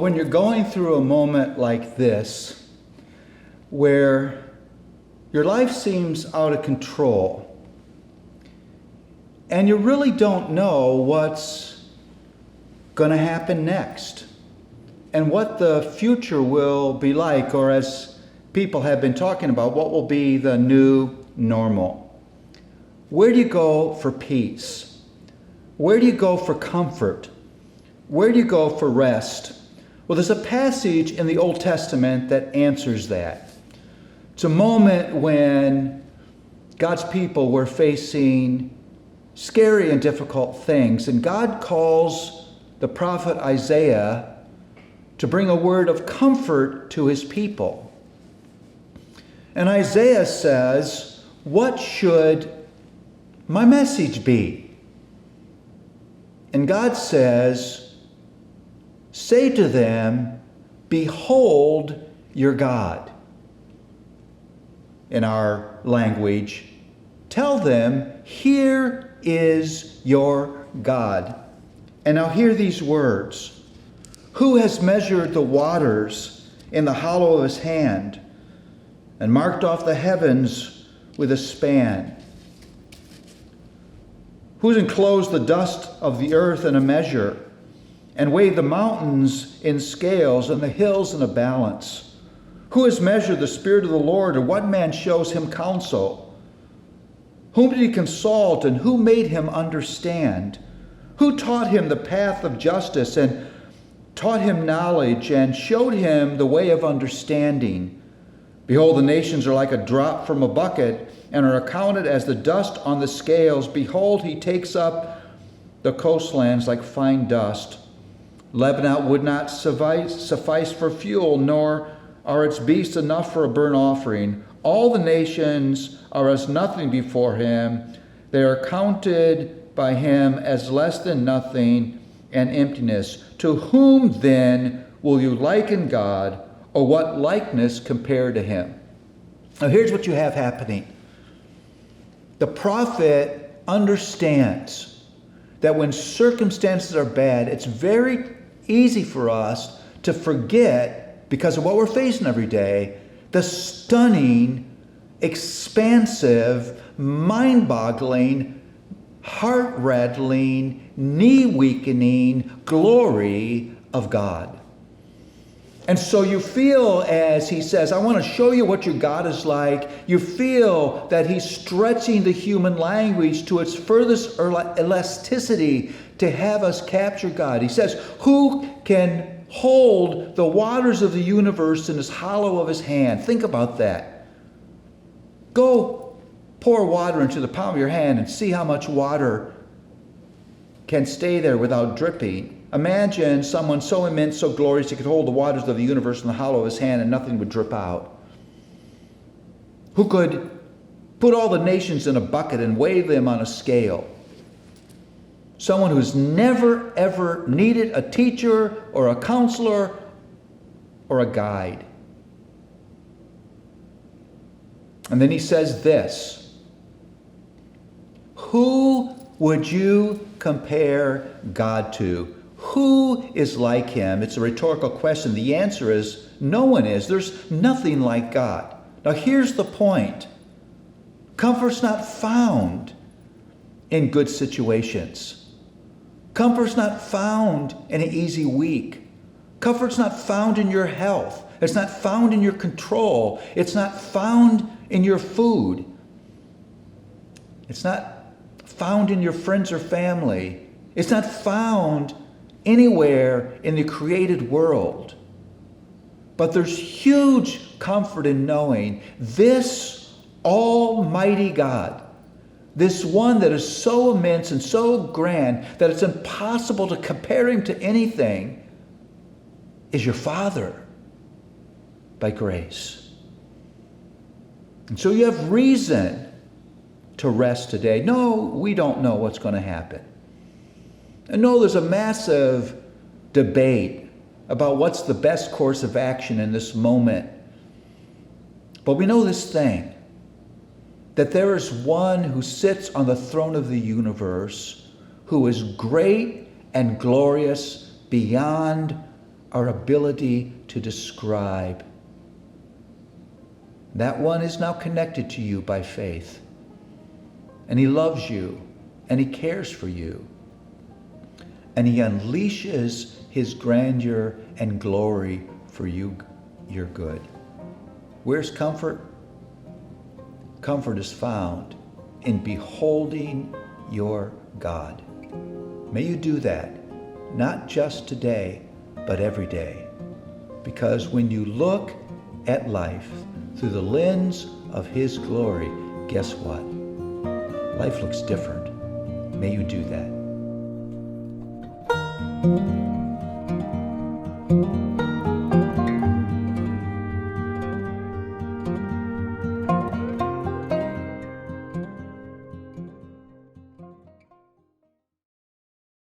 when you're going through a moment like this, where your life seems out of control, and you really don't know what's going to happen next, and what the future will be like, or as people have been talking about, what will be the new normal. Where do you go for peace? Where do you go for comfort? Where do you go for rest? Well, there's a passage in the Old Testament that answers that. It's a moment when God's people were facing scary and difficult things, and God calls the prophet Isaiah to bring a word of comfort to his people. And Isaiah says, "What should my message be?" And God says, "Say to them, behold your God." In our language, tell them, here is your God. And now hear these words. Who has measured the waters in the hollow of his hand and marked off the heavens with a span? Who's enclosed the dust of the earth in a measure and weighed the mountains in scales and the hills in a balance? Who has measured the Spirit of the Lord, or what man shows him counsel? Whom did he consult, and who made him understand? Who taught him the path of justice, and taught him knowledge, and showed him the way of understanding? Behold, the nations are like a drop from a bucket, and are accounted as the dust on the scales. Behold, he takes up the coastlands like fine dust. Lebanon would not suffice for fuel, nor are its beasts enough for a burnt offering. All the nations are as nothing before him. They are counted by him as less than nothing and emptiness. To whom then will you liken God, or what likeness compare to him? Now here's what you have happening. The prophet understands that when circumstances are bad, it's very easy for us to forget, because of what we're facing every day, the stunning, expansive, mind-boggling, heart-rattling, knee-weakening glory of God. And so you feel, as he says, I want to show you what your God is like. You feel that he's stretching the human language to its furthest elasticity to have us capture God. He says, who can hold the waters of the universe in his hollow of his hand? Think about that. Go pour water into the palm of your hand and see how much water can stay there without dripping. Imagine someone so immense, so glorious, he could hold the waters of the universe in the hollow of his hand and nothing would drip out. Who could put all the nations in a bucket and weigh them on a scale. Someone who's never, ever needed a teacher or a counselor or a guide. And then he says this, who would you compare God to? Who is like him? It's a rhetorical question. The answer is no one is. There's nothing like God. Now here's the point. Comfort's not found in good situations. Comfort's not found in an easy week. Comfort's not found in your health. It's not found in your control. It's not found in your food. It's not found in your friends or family. It's not found anywhere in the created world. But there's huge comfort in knowing this Almighty God, this one that is so immense and so grand that it's impossible to compare him to anything, is your Father by grace. And so you have reason to rest today. No, we don't know what's going to happen. And no, there's a massive debate about what's the best course of action in this moment. But we know this thing, that there is one who sits on the throne of the universe, who is great and glorious beyond our ability to describe. That one is now connected to you by faith. And he loves you, and he cares for you. And he unleashes his grandeur and glory for you, your good. Where's comfort? Comfort is found in beholding your God. May you do that, not just today, but every day. Because when you look at life through the lens of his glory, guess what? Life looks different. May you do that.